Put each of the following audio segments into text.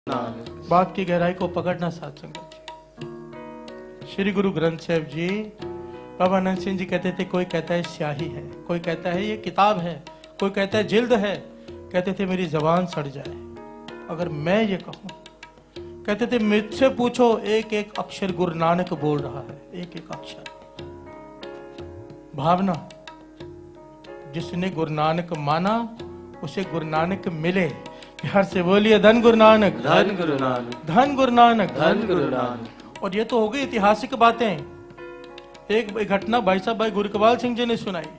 बात की गहराई को पकड़ना साथ संगत जी। श्री गुरु ग्रंथ साहिब जी, बाबा आनंद सिंह जी कहते थे, कोई कहता है स्याही है, कोई कहता है ये किताब है, कोई कहता है जिल्द है। कहते थे मेरी जबान सड़ जाए अगर मैं ये कहूं। कहते थे मुझसे पूछो, एक एक अक्षर गुरु नानक बोल रहा है, एक एक अक्षर। भावना, जिसने गुरु नानक माना उसे गुरु नानक मिले। प्यार से बोलिए धन गुरु नानक, धन गुरु नानक, धन गुरु नानक, धन गुरु नानक। और ये तो हो गई ऐतिहासिक बातें। एक घटना भाई साहब भाई गुरु इकबाल सिंह जी ने सुनाई।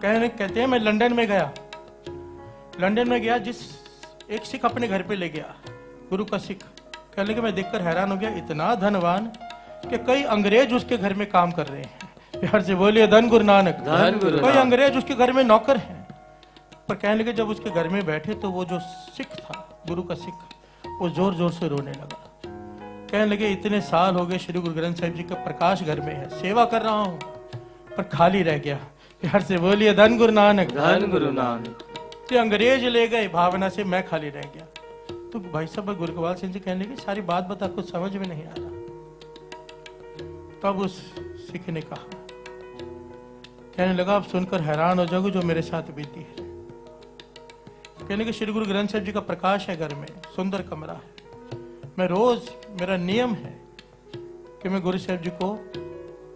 कहते हैं मैं लंदन में गया, जिस एक सिख अपने घर पे ले गया, गुरु का सिख। कहने लगे मैं देखकर हैरान हो गया, इतना धनवान कि कई अंग्रेज उसके घर में काम कर रहे हैं। प्यार से बोलिए धन गुरु नानक, धन गुरु कई अंग्रेज उसके घर में नौकर हैं। पर कहने लगे जब उसके घर में बैठे तो वो जो सिख था, गुरु का सिख, वो जोर जोर से रोने लगा। कहने लगे इतने साल हो गए श्री गुरु ग्रंथ साहिब जी का प्रकाश घर में है, सेवा कर रहा हूं, पर खाली रह गया। प्यार से बोलिए धन गुरु नानक, धन गुरु नानक। तो अंग्रेज ले गए भावना से, मैं खाली रह गया। तो भाई साहब गुरु इकबाल सिंह जी कहने लगे सारी बात बता, कुछ समझ में नहीं आ रहा। तब उस सिख ने कहा, कहने लगा आप सुनकर हैरान हो जाओगे जो मेरे साथ बीती है। कहने के श्री गुरु ग्रंथ साहिब जी का प्रकाश है घर में, सुंदर कमरा है। मैं रोज, मेरा नियम है कि मैं गुरु साहिब जी को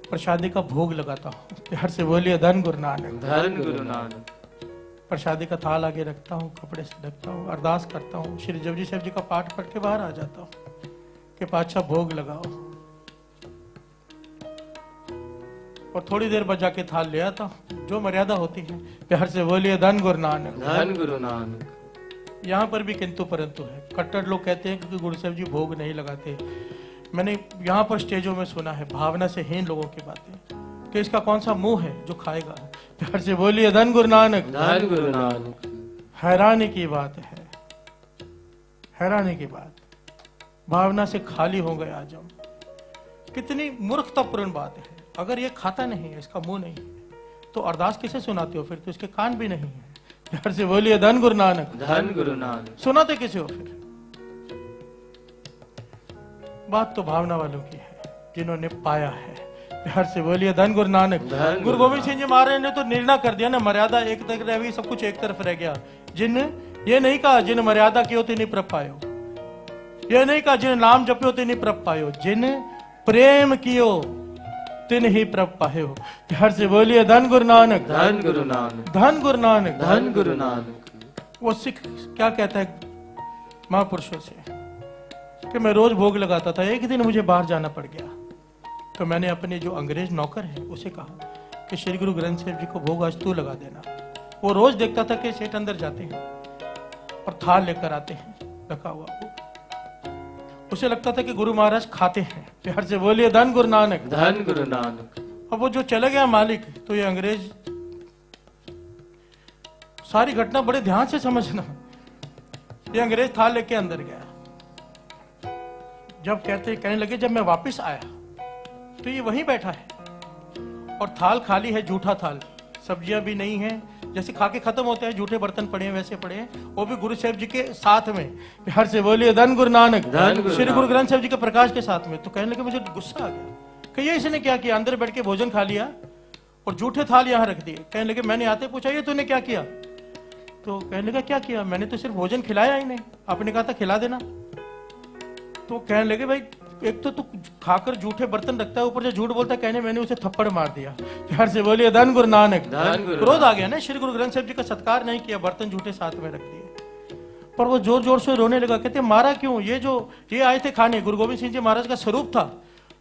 प्रसादी का भोग लगाता हूँ। प्यार से बोलिए धन गुरु नानक, धन गुरु नानक। प्रसादी का थाल आगे रखता हूँ, कपड़े से ढकता हूँ, अरदास करता हूँ, श्री जपजी साहिब जी का पाठ पढ़ के बाहर आ जाता हूँ कि पातशाह भोग लगाओ। और थोड़ी देर बाद जाके थाल ले आता हूँ, जो मर्यादा होती है। प्यार से बोलिए धन गुरु नानक, धन गुरु नानक। यहाँ पर भी किंतु परंतु है। कट्टर लोग कहते हैं कि गुरु साहिब जी भोग नहीं लगाते। मैंने यहाँ पर स्टेजों में सुना है भावना से हीन लोगों की बातें कि इसका कौन सा मुंह है जो खाएगा। प्यार से बोलिए धन गुरु नानक, धन गुरु नानक। हैरानी की बात है, हैरानी की बात। भावना से खाली हो गए आज हम। कितनी मूर्खतापूर्ण बात है। अगर ये खाता नहीं है, इसका मुंह नहीं है, तो अरदास किसे सुनाते हो फिर? तो इसके कान भी नहीं है। प्यार से बोलिए धन गुरु नानक, धन गुरु नानक। सुनाते किसे हो फिर? बात तो भावना वालों की है जिन्होंने पाया है। प्यार से बोलिए धन गुरु नानक। गुरु गोविंद सिंह जी महाराज ने तो निर्णय कर दिया ना, मर्यादा एक तरफ रह गई, सब कुछ एक तरफ रह गया। जिन ये नहीं कहा जिन मर्यादा की हो तिन्हीं प्रभ पायो, ये नहीं कहा जिन नाम जपियो तिन्हीं प्रभ पायो, जिन प्रेम कियो तिन ही प्रभ पायो। प्यार से बोलिए धन गुरु नानक, धन गुरु नानक, धन गुरु नानक, धन गुरु नानक। वो सिख क्या कहता है महापुरुषों से कि मैं रोज भोग लगाता था, एक दिन मुझे बाहर जाना पड़ गया तो मैंने अपने जो अंग्रेज नौकर है उसे कहा कि श्री गुरु ग्रंथ साहिब जी को भोग आज तू लगा देना। वो रोज देखता था कि सेठ अंदर जाते हैं और थाल लेकर आते हैं रखा हुआ भोग। उसे लगता था कि गुरु महाराज खाते हैं। प्यार से बोलिए धन गुरु नानक, धन गुरु नानक। अब वो जो चले गया मालिक, तो ये अंग्रेज, सारी घटना बड़े ध्यान से समझना। ये अंग्रेज थाल लेके अंदर गया। जब कहने लगे जब मैं वापस आया तो ये वहीं बैठा है और थाल खाली है, जूठा थाल, सब्जियां भी नहीं है, जैसे खा के खत्म होते हैं, जूठे बर्तन पड़े हैं वैसे पड़े हैं, वो भी गुरु साहिब जी के साथ में। प्यार से बोलिए धन गुरु नानक, श्री गुरु ग्रंथ साहिब जी के प्रकाश के साथ में। तो कहने लगे मुझे गुस्सा आ गया कि ये इसने क्या किया, अंदर बैठ के भोजन खा लिया और जूठे थाल यहाँ रख दिए। कहने लगे मैंने आते पूछा ये तूने क्या किया? तो कहने लगा क्या किया, मैंने तो सिर्फ भोजन खिलाया ही नहीं, आपने कहा था खिला देना। तो कहने लगे भाई एक तो तू खाकर जूठे बर्तन रखता है, ऊपर से झूठ बोलता है। कहने मैंने उसे थप्पड़ मार दिया। प्यार से बोलिए धन गुरु नानक, क्रोध आ गया ना, श्री गुरु ग्रंथ साहिब जी का सत्कार नहीं किया, बर्तन जूठे साथ में रख दिए। पर वो जोर जोर से रोने लगा। कहते मारा क्यों? ये आए थे खाने, गुरु गोविंद सिंह जी महाराज का स्वरूप था।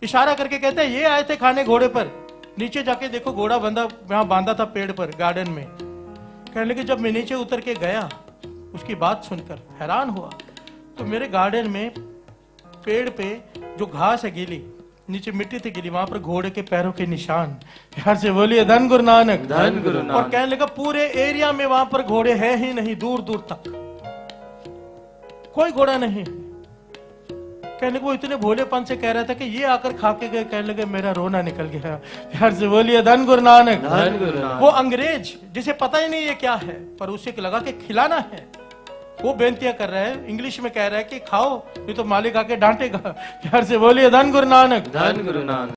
इशारा करके कहते हैं ये आए थे खाने घोड़े पर, नीचे जाके देखो घोड़ा बंधा, वहां बांधा था पेड़ पर गार्डन में। कहने लगे जब मैं नीचे उतर के गया उसकी बात सुनकर हैरान हुआ तो मेरे गार्डन में पेड़ पे जो घास है गीली, नीचे मिट्टी थी गीली, वहां पर घोड़े के पैरों के निशान। प्यार से बोलिए धन गुरु नानक, धन गुरु नानक। और कहने लगा पूरे एरिया में वहां पर घोड़े है ही नहीं, दूर दूर तक कोई घोड़ा नहीं। कहने को इतने भोलेपन से कह रहा था कि ये आकर खा के गए। कहने लगे मेरा रोना निकल गया। प्यार से बोलिए धन गुरु नानक, धन गुरु नानक। वो अंग्रेज जिसे पता ही नहीं ये क्या है, पर उसे लगा के खिलाना है, वो बेनतियां कर रहा है, इंग्लिश में कह रहा है कि खाओ, नहीं तो मालिक आके डांटेगा। प्यार से बोलिए धन गुरु नानक। धन गुरु नानक।